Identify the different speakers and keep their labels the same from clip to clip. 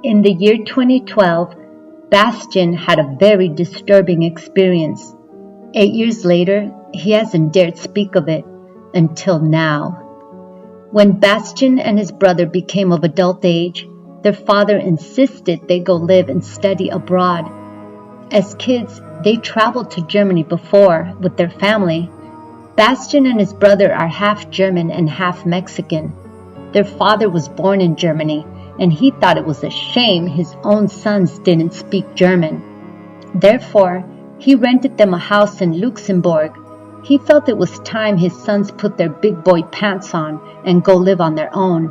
Speaker 1: In the year 2012, Bastian had a very disturbing experience. 8 years later, he hasn't dared speak of it until now. When Bastian and his brother became of adult age, their father insisted they go live and study abroad. As kids, they traveled to Germany before with their family. Bastian and his brother are half German and half Mexican. Their father was born in Germany, and he thought it was a shame his own sons didn't speak German. Therefore, he rented them a house in Luxembourg. He felt it was time his sons put their big boy pants on and go live on their own.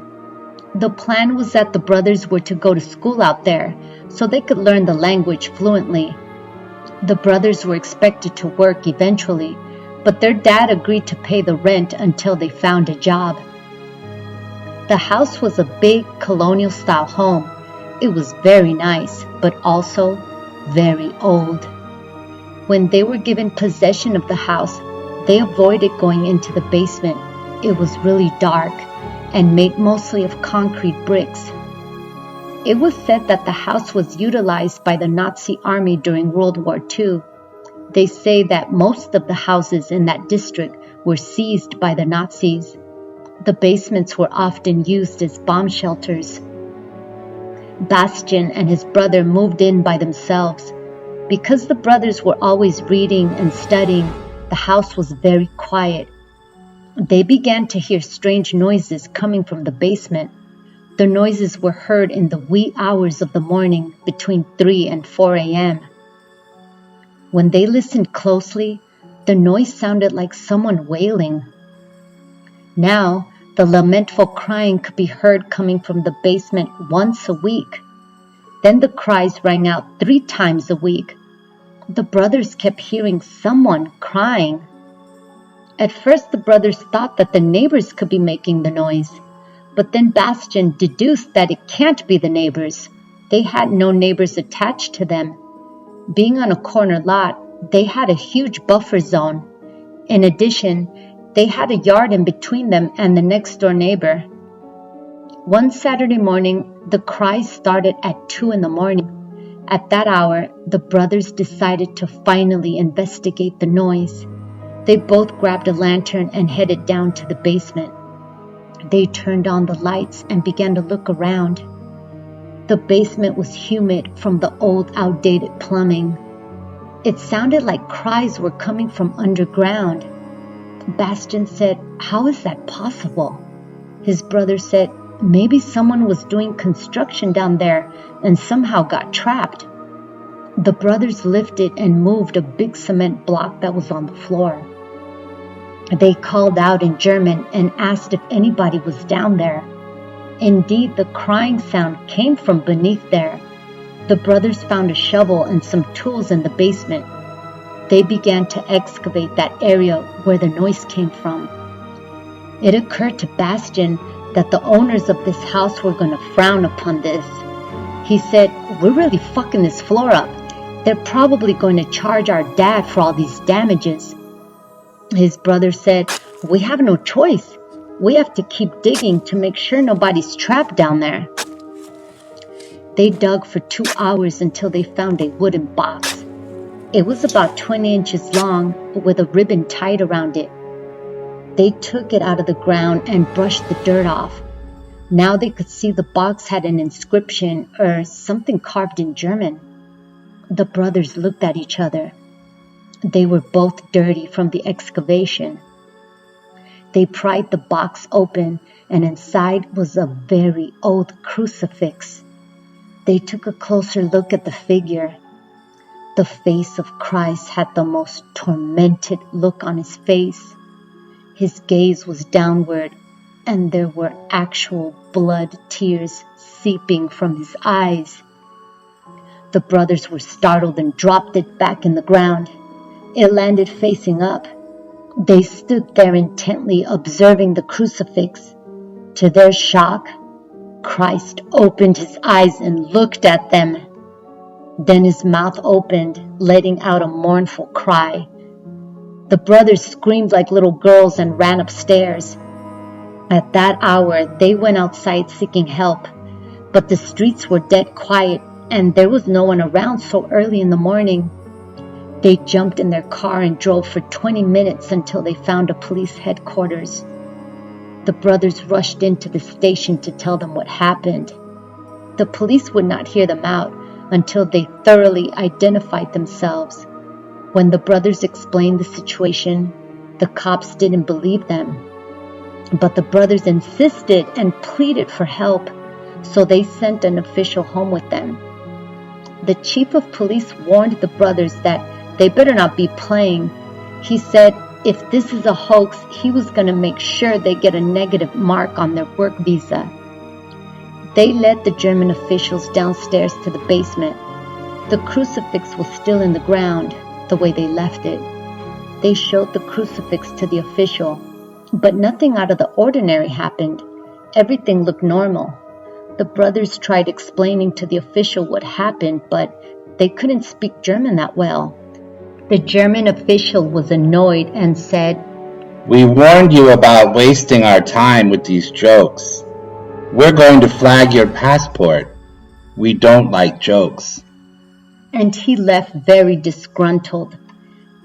Speaker 1: The plan was that the brothers were to go to school out there so they could learn the language fluently. The brothers were expected to work eventually, but their dad agreed to pay the rent until they found a job. The house was a big colonial-style home. It was very nice, but also very old. When they were given possession of the house, they avoided going into the basement. It was really dark and made mostly of concrete bricks. It was said that the house was utilized by the Nazi army during World War II. They say that most of the houses in that district were seized by the Nazis. The basements were often used as bomb shelters. Bastian and his brother moved in by themselves. Because the brothers were always reading and studying, the house was very quiet. They began to hear strange noises coming from the basement. The noises were heard in the wee hours of the morning between 3 and 4 a.m. When they listened closely, the noise sounded like someone wailing. Now, the lamentful crying could be heard coming from the basement once a week. Then the cries rang out 3 times a week. The brothers kept hearing someone crying. At first, the brothers thought that the neighbors could be making the noise, but then Bastian deduced that it can't be the neighbors. They had no neighbors attached to them. Being on a corner lot, they had a huge buffer zone. In addition, they had a yard in between them and the next door neighbor. One Saturday morning, the cries started at 2 in the morning. At that hour, the brothers decided to finally investigate the noise. They both grabbed a lantern and headed down to the basement. They turned on the lights and began to look around. The basement was humid from the old, outdated plumbing. It sounded like cries were coming from underground. Bastian said, "How is that possible?" His brother said, "Maybe someone was doing construction down there and somehow got trapped." The brothers lifted and moved a big cement block that was on the floor. They called out in German and asked if anybody was down there. Indeed, the crying sound came from beneath there. The brothers found a shovel and some tools in the basement. They began to excavate that area where the noise came from. It occurred to Bastian that the owners of this house were going to frown upon this. He said, "We're really fucking this floor up. They're probably going to charge our dad for all these damages." His brother said, "We have no choice. We have to keep digging to make sure nobody's trapped down there." They dug for 2 hours until they found a wooden box. It was about 20 inches long with a ribbon tied around it. They took it out of the ground and brushed the dirt off. Now they could see the box had an inscription or something carved in German. The brothers looked at each other. They were both dirty from the excavation. They pried the box open, and inside was a very old crucifix. They took a closer look at the figure. The face of Christ had the most tormented look on his face. His gaze was downward, and there were actual blood tears seeping from his eyes. The brothers were startled and dropped it back in the ground. It landed facing up. They stood there intently observing the crucifix. To their shock, Christ opened his eyes and looked at them. Then his mouth opened, letting out a mournful cry. The brothers screamed like little girls and ran upstairs. At that hour, they went outside seeking help, but the streets were dead quiet and there was no one around so early in the morning. They jumped in their car and drove for 20 minutes until they found a police headquarters. The brothers rushed into the station to tell them what happened. The police would not hear them out until they thoroughly identified themselves. When the brothers explained the situation, the cops didn't believe them. But the brothers insisted and pleaded for help, so they sent an official home with them. The chief of police warned the brothers that they better not be playing. He said if this is a hoax, he was going to make sure they get a negative mark on their work visa. They led the German officials downstairs to the basement. The crucifix was still in the ground, the way they left it. They showed the crucifix to the official, but nothing out of the ordinary happened. Everything looked normal. The brothers tried explaining to the official what happened, but they couldn't speak German that well. The German official was annoyed and said,
Speaker 2: "We warned you about wasting our time with these jokes. We're going to flag your passport. We don't like jokes."
Speaker 1: And he left very disgruntled.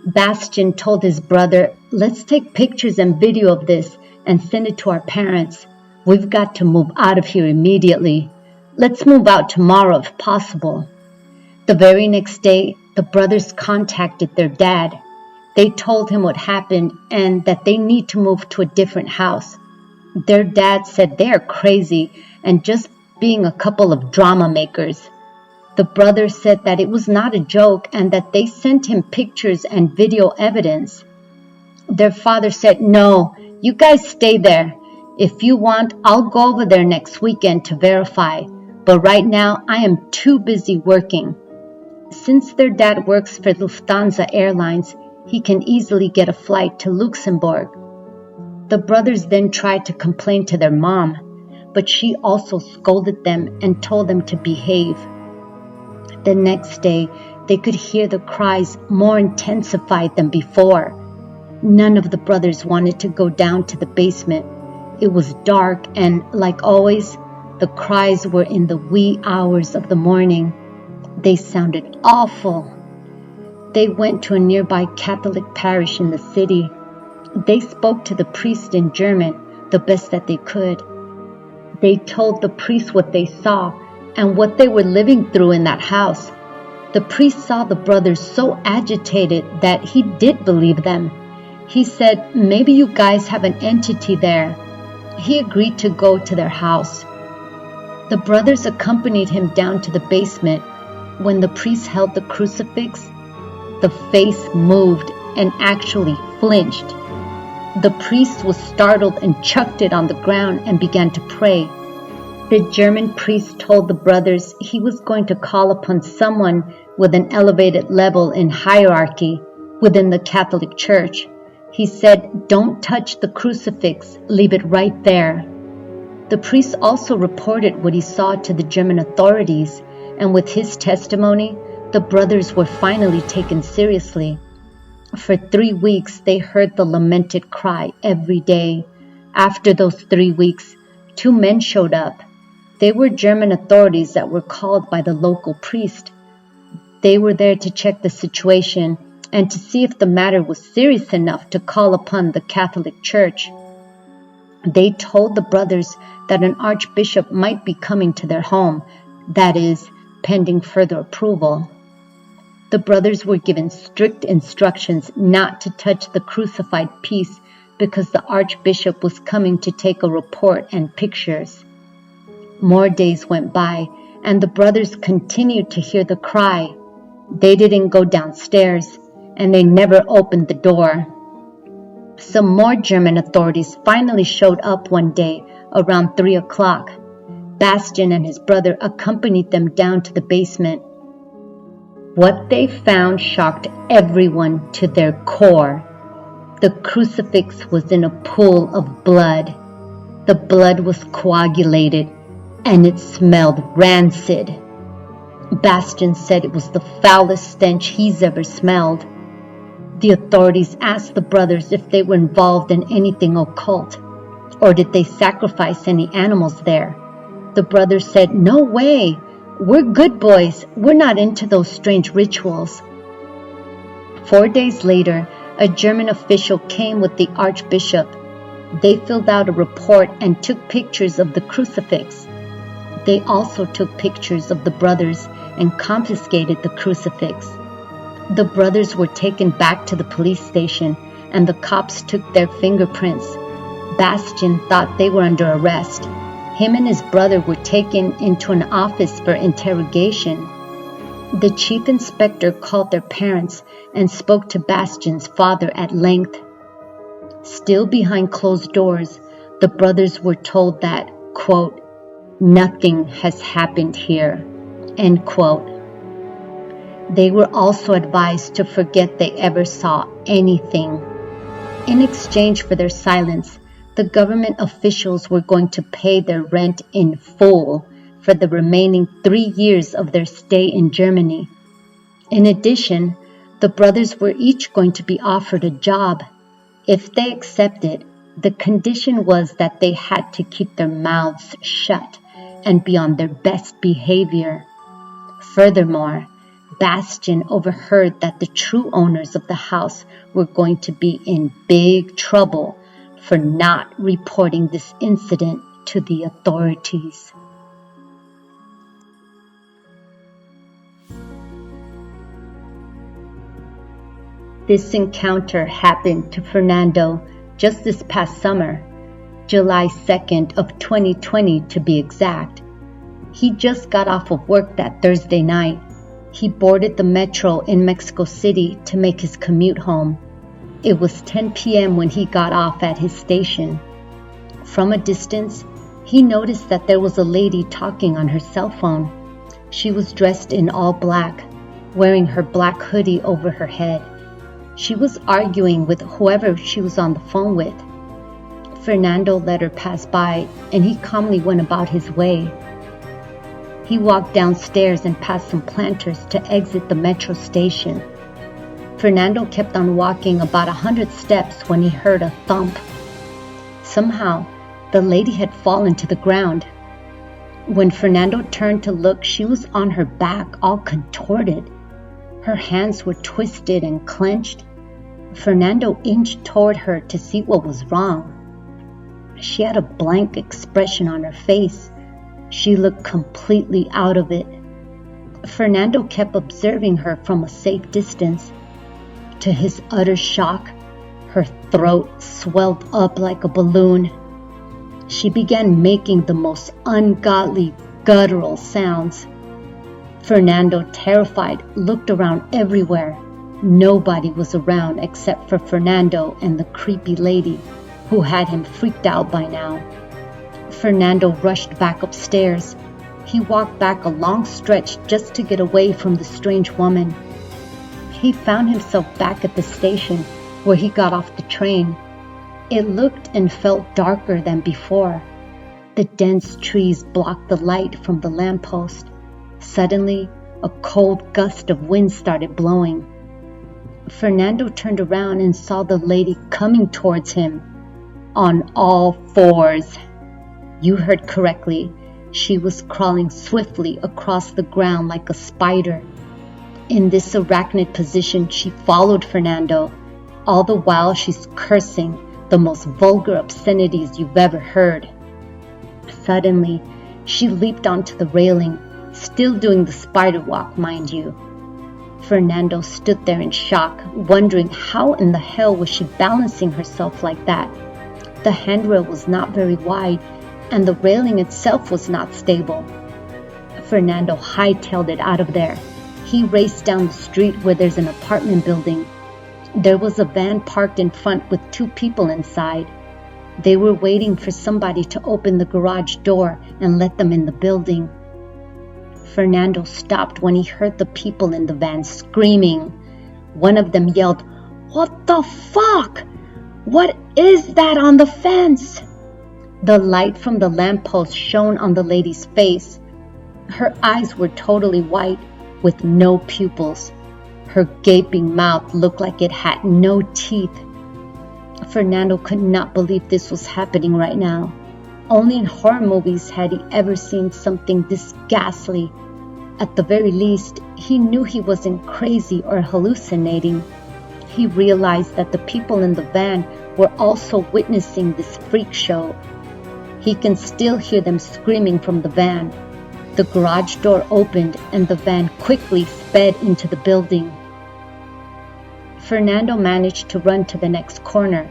Speaker 1: Bastian told his brother, "Let's take pictures and video of this and send it to our parents. We've got to move out of here immediately. Let's move out tomorrow if possible." The very next day, the brothers contacted their dad. They told him what happened and that they need to move to a different house. Their dad said they are crazy and just being a couple of drama makers. The brothers said that it was not a joke and that they sent him pictures and video evidence. Their father said, "No, you guys stay there. If you want, I'll go over there next weekend to verify. But right now, I am too busy working." Since their dad works for Lufthansa Airlines, he can easily get a flight to Luxembourg. The brothers then tried to complain to their mom, but she also scolded them and told them to behave. The next day, they could hear the cries more intensified than before. None of the brothers wanted to go down to the basement. It was dark and, like always, the cries were in the wee hours of the morning. They sounded awful. They went to a nearby Catholic parish in the city. They spoke to the priest in German, the best that they could. They told the priest what they saw and what they were living through in that house. The priest saw the brothers so agitated that he did believe them. He said, "Maybe you guys have an entity there." He agreed to go to their house. The brothers accompanied him down to the basement. When the priest held the crucifix, the face moved and actually flinched. The priest was startled and chucked it on the ground and began to pray. The German priest told the brothers he was going to call upon someone with an elevated level in hierarchy within the Catholic Church. He said, "Don't touch the crucifix, leave it right there." The priest also reported what he saw to the German authorities, and with his testimony, the brothers were finally taken seriously. For 3 weeks, they heard the lamented cry every day. After those 3 weeks, 2 men showed up. They were German authorities that were called by the local priest. They were there to check the situation and to see if the matter was serious enough to call upon the Catholic Church. They told the brothers that an archbishop might be coming to their home, that is, pending further approval. The brothers were given strict instructions not to touch the crucified piece because the archbishop was coming to take a report and pictures. More days went by, and the brothers continued to hear the cry. They didn't go downstairs, and they never opened the door. Some more German authorities finally showed up one day around 3 o'clock. Bastian and his brother accompanied them down to the basement. What they found shocked everyone to their core. The crucifix was in a pool of blood. The blood was coagulated, and it smelled rancid. Bastian said it was the foulest stench he's ever smelled. The authorities asked the brothers if they were involved in anything occult, or did they sacrifice any animals there. The brothers said, "No way! We're good boys. We're not into those strange rituals." 4 days later, a German official came with the archbishop. They filled out a report and took pictures of the crucifix. They also took pictures of the brothers and confiscated the crucifix. The brothers were taken back to the police station, and the cops took their fingerprints. Bastian thought they were under arrest. Him and his brother were taken into an office for interrogation. The chief inspector called their parents and spoke to Bastian's father at length. Still behind closed doors, the brothers were told that, quote, "Nothing has happened here," end quote. They were also advised to forget they ever saw anything. In exchange for their silence, the government officials were going to pay their rent in full for the remaining 3 years of their stay in Germany. In addition, the brothers were each going to be offered a job. If they accepted, the condition was that they had to keep their mouths shut and be on their best behavior. Furthermore, Bastian overheard that the true owners of the house were going to be in big trouble for not reporting this incident to the authorities. This encounter happened to Fernando just this past summer, July 2nd of 2020 to be exact. He just got off of work that Thursday night. He boarded the metro in Mexico City to make his commute home. It was 10 p.m. when he got off at his station. From a distance, he noticed that there was a lady talking on her cell phone. She was dressed in all black, wearing her black hoodie over her head. She was arguing with whoever she was on the phone with. Fernando let her pass by, and he calmly went about his way. He walked downstairs and past some planters to exit the metro station. Fernando kept on walking about 100 steps when he heard a thump. Somehow, the lady had fallen to the ground. When Fernando turned to look, she was on her back, all contorted. Her hands were twisted and clenched. Fernando inched toward her to see what was wrong. She had a blank expression on her face. She looked completely out of it. Fernando kept observing her from a safe distance. To his utter shock, her throat swelled up like a balloon. She began making the most ungodly, guttural sounds. Fernando, terrified, looked around everywhere. Nobody was around except for Fernando and the creepy lady, who had him freaked out by now. Fernando rushed back upstairs. He walked back a long stretch just to get away from the strange woman. He found himself back at the station where he got off the train. It looked and felt darker than before. The dense trees blocked the light from the lamppost. Suddenly, a cold gust of wind started blowing. Fernando turned around and saw the lady coming towards him on all fours. You heard correctly. She was crawling swiftly across the ground like a spider. In this arachnid position, she followed Fernando. All the while, she's cursing the most vulgar obscenities you've ever heard. Suddenly, she leaped onto the railing, still doing the spider walk, mind you. Fernando stood there in shock, wondering how in the hell was she balancing herself like that. The handrail was not very wide, and the railing itself was not stable. Fernando hightailed it out of there. He raced down the street where there's an apartment building. There was a van parked in front with 2 people inside. They were waiting for somebody to open the garage door and let them in the building. Fernando stopped when he heard the people in the van screaming. One of them yelled, "What the fuck? What is that on the fence?" The light from the lamppost shone on the lady's face. Her eyes were totally white, with no pupils. Her gaping mouth looked like it had no teeth. Fernando could not believe this was happening right now. Only in horror movies had he ever seen something this ghastly. At the very least, he knew he wasn't crazy or hallucinating. He realized that the people in the van were also witnessing this freak show. He can still hear them screaming from the van. The garage door opened and the van quickly sped into the building. Fernando managed to run to the next corner.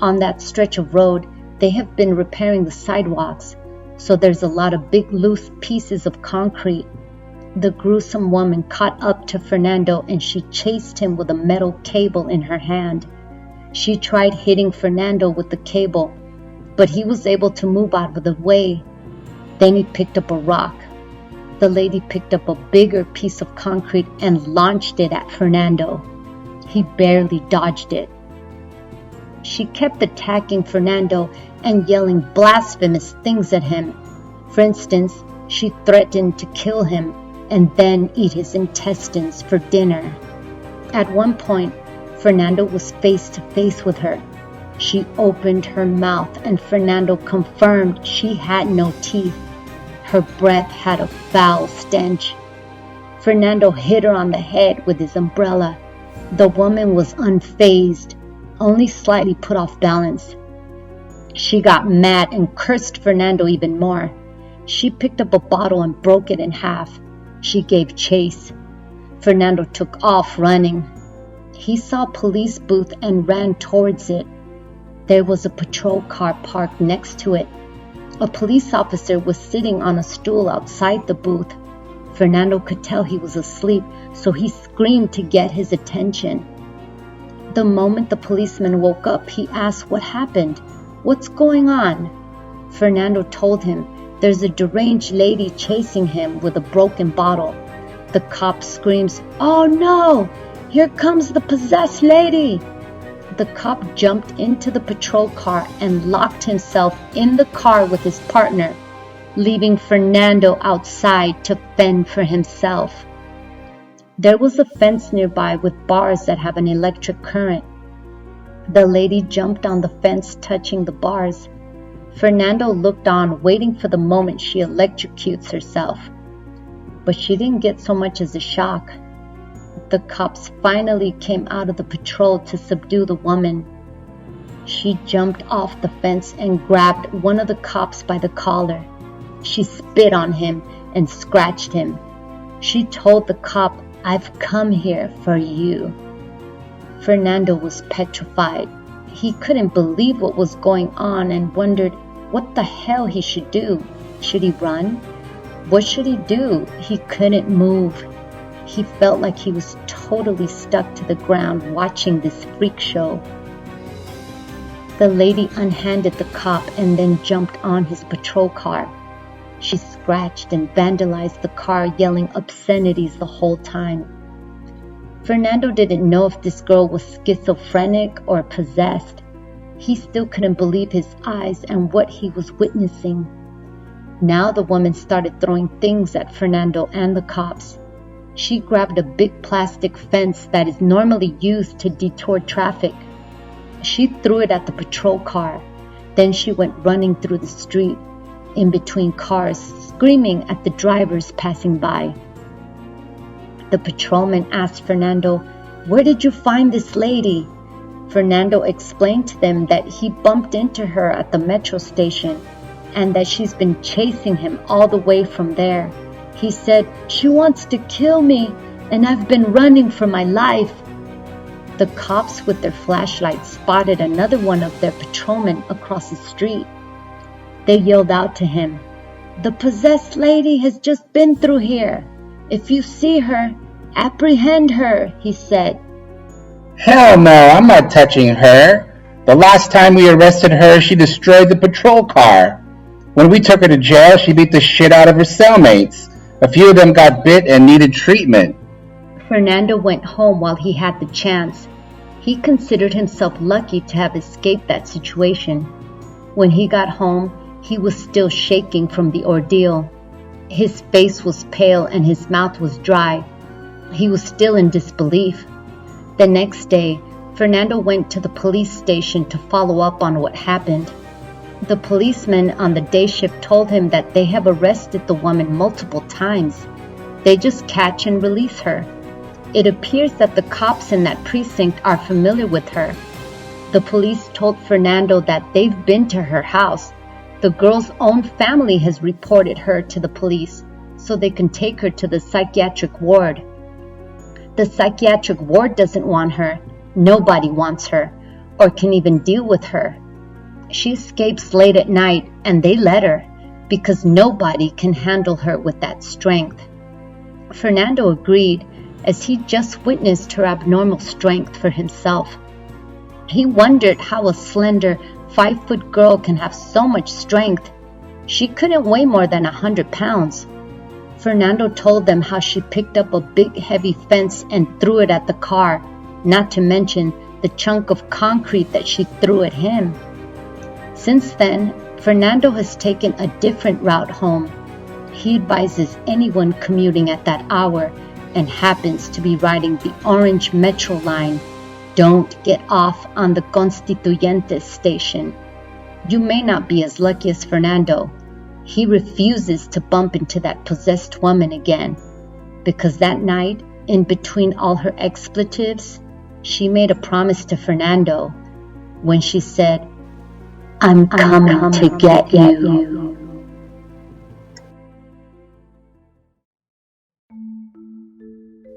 Speaker 1: On that stretch of road, they have been repairing the sidewalks, so there's a lot of big loose pieces of concrete. The gruesome woman caught up to Fernando and she chased him with a metal cable in her hand. She tried hitting Fernando with the cable, but he was able to move out of the way. Then he picked up a rock. The lady picked up a bigger piece of concrete and launched it at Fernando. He barely dodged it. She kept attacking Fernando and yelling blasphemous things at him. For instance, she threatened to kill him and then eat his intestines for dinner. At one point, Fernando was face to face with her. She opened her mouth and Fernando confirmed she had no teeth. Her breath had a foul stench. Fernando hit her on the head with his umbrella. The woman was unfazed, only slightly put off balance. She got mad and cursed Fernando even more. She picked up a bottle and broke it in half. She gave chase. Fernando took off running. He saw a police booth and ran towards it. There was a patrol car parked next to it. A police officer was sitting on a stool outside the booth. Fernando could tell he was asleep, so he screamed to get his attention. The moment the policeman woke up, he asked what happened. What's going on? Fernando told him there's a deranged lady chasing him with a broken bottle. The cop screams, "Oh no! Here comes the possessed lady!" The cop jumped into the patrol car and locked himself in the car with his partner, leaving Fernando outside to fend for himself. There was a fence nearby with bars that have an electric current. The lady jumped on the fence, touching the bars. Fernando looked on, waiting for the moment she electrocutes herself. But she didn't get so much as a shock. The cops finally came out of the patrol to subdue the woman. She jumped off the fence and grabbed one of the cops by the collar. She spit on him and scratched him. She told the cop, "I've come here for you." Fernando was petrified. He couldn't believe what was going on and wondered what the hell he should do. Should he run? What should he do? He couldn't move. He felt like he was totally stuck to the ground watching this freak show. The lady unhanded the cop and then jumped on his patrol car. She scratched and vandalized the car, yelling obscenities the whole time. Fernando didn't know if this girl was schizophrenic or possessed. He still couldn't believe his eyes and what he was witnessing. Now the woman started throwing things at Fernando and the cops. She grabbed a big plastic fence that is normally used to detour traffic. She threw it at the patrol car. Then she went running through the street, in between cars, screaming at the drivers passing by. The patrolman asked Fernando, "Where did you find this lady?" Fernando explained to them that he bumped into her at the metro station and that she's been chasing him all the way from there. He said, "She wants to kill me and I've been running for my life." The cops with their flashlights spotted another one of their patrolmen across the street. They yelled out to him, "The possessed lady has just been through here. If you see her, apprehend her," he said.
Speaker 2: Hell no, I'm not touching her. The last time we arrested her, she destroyed the patrol car. When we took her to jail, she beat the shit out of her cellmates. A few of them got bit and needed treatment.
Speaker 1: Fernando went home while he had the chance. He considered himself lucky to have escaped that situation. When he got home, he was still shaking from the ordeal. His face was pale and his mouth was dry. He was still in disbelief. The next day, Fernando went to the police station to follow up on what happened. The policemen on the day shift told him that they have arrested the woman multiple times. They just catch and release her. It appears that the cops in that precinct are familiar with her. The police told Fernando that they've been to her house. The girl's own family has reported her to the police so they can take her to the psychiatric ward. The psychiatric ward doesn't want her. Nobody wants her or can even deal with her. She escapes late at night and they let her because nobody can handle her with that strength. Fernando agreed as he just witnessed her abnormal strength for himself. He wondered how a slender 5-foot girl can have so much strength. She couldn't weigh more than 100 pounds. Fernando told them how she picked up a big heavy fence and threw it at the car, not to mention the chunk of concrete that she threw at him. Since then, Fernando has taken a different route home. He advises anyone commuting at that hour and happens to be riding the orange metro line, don't get off on the Constituyentes station. You may not be as lucky as Fernando. He refuses to bump into that possessed woman again, because that night, in between all her expletives, she made a promise to Fernando when she said, I'm coming to get you.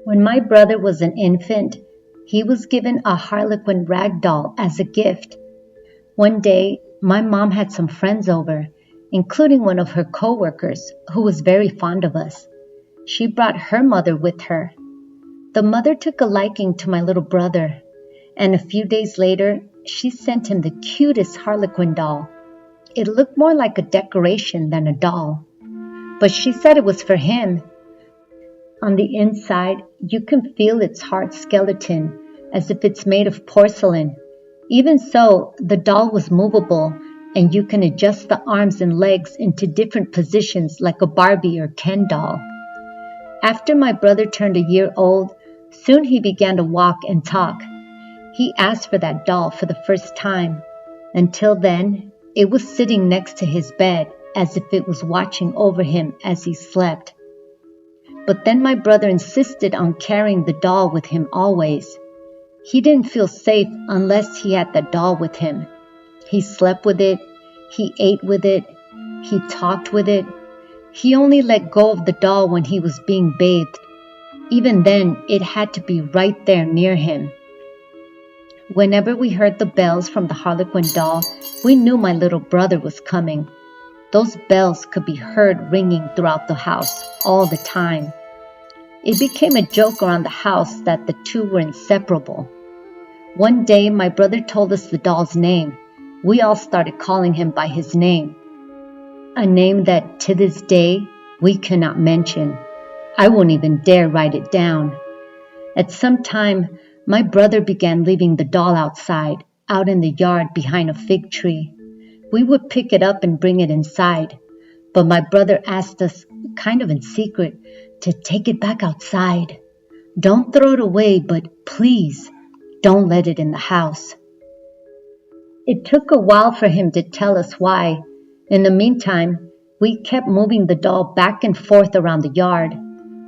Speaker 1: When my brother was an infant, he was given a Harlequin rag doll as a gift. One day, my mom had some friends over, including one of her co-workers who was very fond of us. She brought her mother with her. The mother took a liking to my little brother, and a few days later, she sent him the cutest Harlequin doll. It looked more like a decoration than a doll, but she said it was for him. On the inside, you can feel its hard skeleton, as if it's made of porcelain. Even so, the doll was movable, and you can adjust the arms and legs into different positions like a Barbie or Ken doll. After my brother turned a year old, soon he began to walk and talk. He asked for that doll for the first time. Until then, it was sitting next to his bed as if it was watching over him as he slept. But then my brother insisted on carrying the doll with him always. He didn't feel safe unless he had that doll with him. He slept with it, he ate with it, he talked with it. He only let go of the doll when he was being bathed. Even then, it had to be right there near him. Whenever we heard the bells from the Harlequin doll, we knew my little brother was coming. Those bells could be heard ringing throughout the house all the time. It became a joke around the house that the two were inseparable. One day, my brother told us the doll's name. We all started calling him by his name, a name that to this day we cannot mention. I won't even dare write it down. At some time, my brother began leaving the doll outside, out in the yard behind a fig tree. We would pick it up and bring it inside, but my brother asked us, kind of in secret, to take it back outside. Don't throw it away, but please, don't let it in the house. It took a while for him to tell us why. In the meantime, we kept moving the doll back and forth around the yard,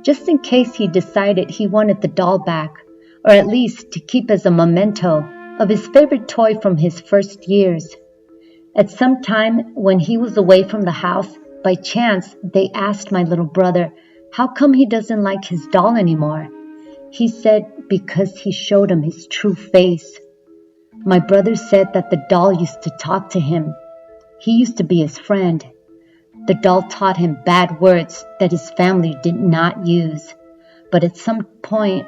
Speaker 1: just in case he decided he wanted the doll back, or at least to keep as a memento of his favorite toy from his first years. At some time when he was away from the house, by chance they asked my little brother how come he doesn't like his doll anymore. He said because he showed him his true face. My brother said that the doll used to talk to him. He used to be his friend. The doll taught him bad words that his family did not use. But at some point,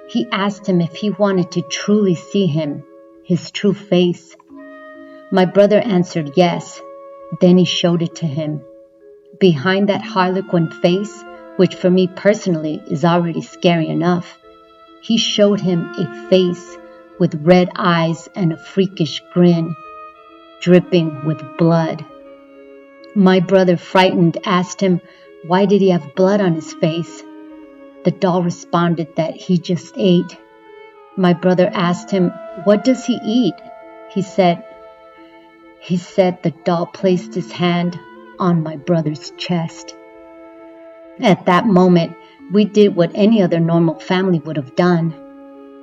Speaker 1: he asked him if he wanted to truly see him, his true face. My brother answered yes. Then he showed it to him. Behind that Harlequin face, which for me personally is already scary enough, he showed him a face with red eyes and a freakish grin, dripping with blood. My brother, frightened, asked him why did he have blood on his face. The doll responded that he just ate. My brother asked him, what does he eat? He said, He said the doll placed his hand on my brother's chest. At that moment, we did what any other normal family would have done.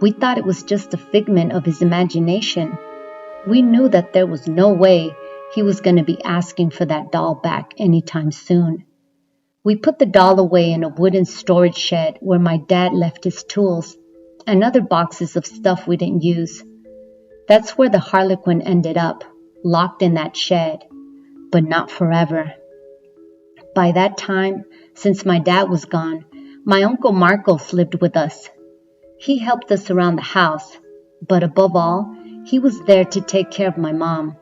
Speaker 1: We thought it was just a figment of his imagination. We knew that there was no way he was going to be asking for that doll back anytime soon. We put the doll away in a wooden storage shed where my dad left his tools and other boxes of stuff we didn't use. That's where the Harlequin ended up, locked in that shed, but not forever. By that time, since my dad was gone, my Uncle Marcos lived with us. He helped us around the house, but above all, he was there to take care of my mom.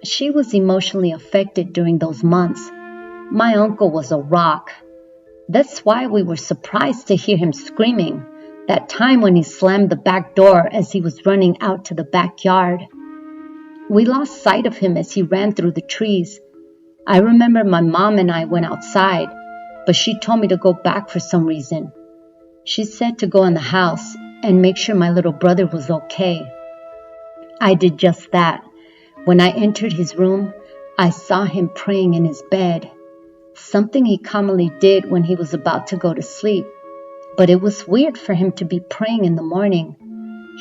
Speaker 1: She was emotionally affected during those months. My uncle was a rock. That's why we were surprised to hear him screaming that time when he slammed the back door as he was running out to the backyard. We lost sight of him as he ran through the trees. I remember my mom and I went outside, but she told me to go back for some reason. She said to go in the house and make sure my little brother was okay. I did just that. When I entered his room, I saw him praying in his bed, something he commonly did when he was about to go to sleep. But it was weird for him to be praying in the morning.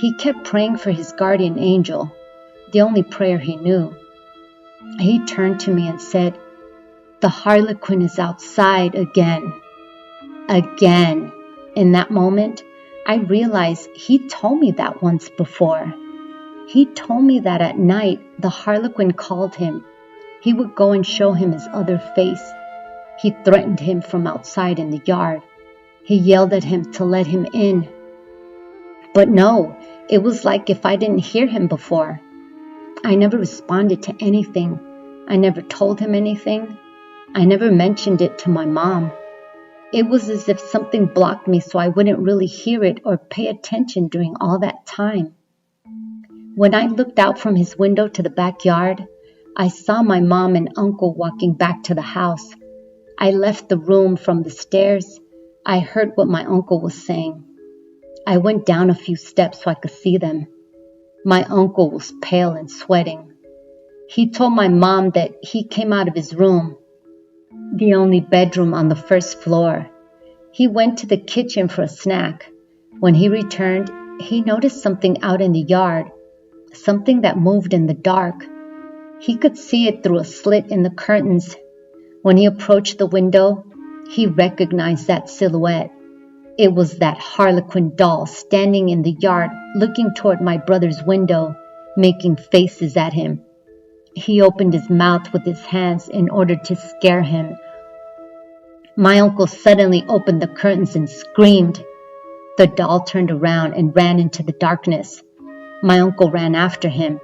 Speaker 1: He kept praying for his guardian angel, the only prayer he knew. He turned to me and said, "The Harlequin is outside again." Again. In that moment, I realized he told me that once before. He told me that at night, the Harlequin called him. He would go and show him his other face. He threatened him from outside in the yard. He yelled at him to let him in. But no, it was like if I didn't hear him before. I never responded to anything. I never told him anything. I never mentioned it to my mom. It was as if something blocked me so I wouldn't really hear it or pay attention during all that time. When I looked out from his window to the backyard, I saw my mom and uncle walking back to the house. I left the room from the stairs. I heard what my uncle was saying. I went down a few steps so I could see them. My uncle was pale and sweating. He told my mom that he came out of his room, the only bedroom on the first floor. He went to the kitchen for a snack. When he returned, he noticed something out in the yard, something that moved in the dark. He could see it through a slit in the curtains. When he approached the window, he recognized that silhouette. It was that Harlequin doll standing in the yard, looking toward my brother's window, making faces at him. He opened his mouth with his hands in order to scare him. My uncle suddenly opened the curtains and screamed. The doll turned around and ran into the darkness. My uncle ran after him.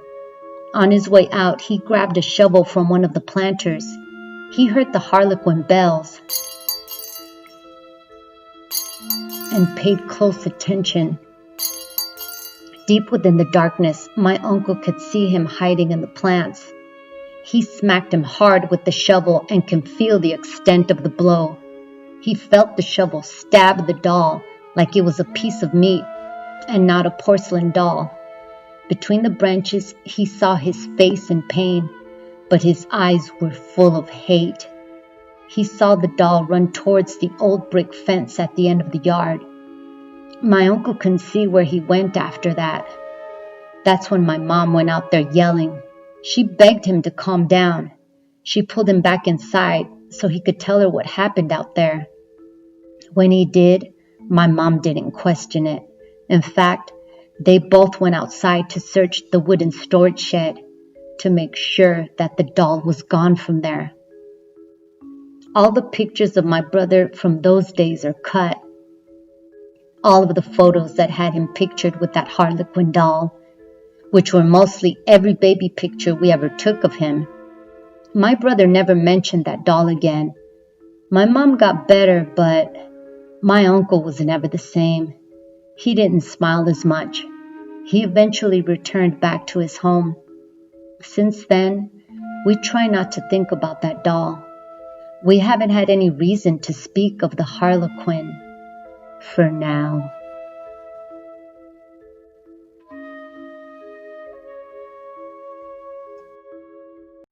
Speaker 1: On his way out, he grabbed a shovel from one of the planters. He heard the Harlequin bells and paid close attention. Deep within the darkness, my uncle could see him hiding in the plants. He smacked him hard with the shovel and could feel the extent of the blow. He felt the shovel stab the doll like it was a piece of meat and not a porcelain doll. Between the branches, he saw his face in pain, but his eyes were full of hate. He saw the doll run towards the old brick fence at the end of the yard. My uncle couldn't see where he went after that. That's when my mom went out there yelling. She begged him to calm down. She pulled him back inside so he could tell her what happened out there. When he did, my mom didn't question it. In fact, they both went outside to search the wooden storage shed to make sure that the doll was gone from there. All the pictures of my brother from those days are cut. All of the photos that had him pictured with that Harlequin doll, which were mostly every baby picture we ever took of him. My brother never mentioned that doll again. My mom got better, but my uncle was never the same. He didn't smile as much. He eventually returned back to his home. Since then, we try not to think about that doll. We haven't had any reason to speak of the Harlequin for now.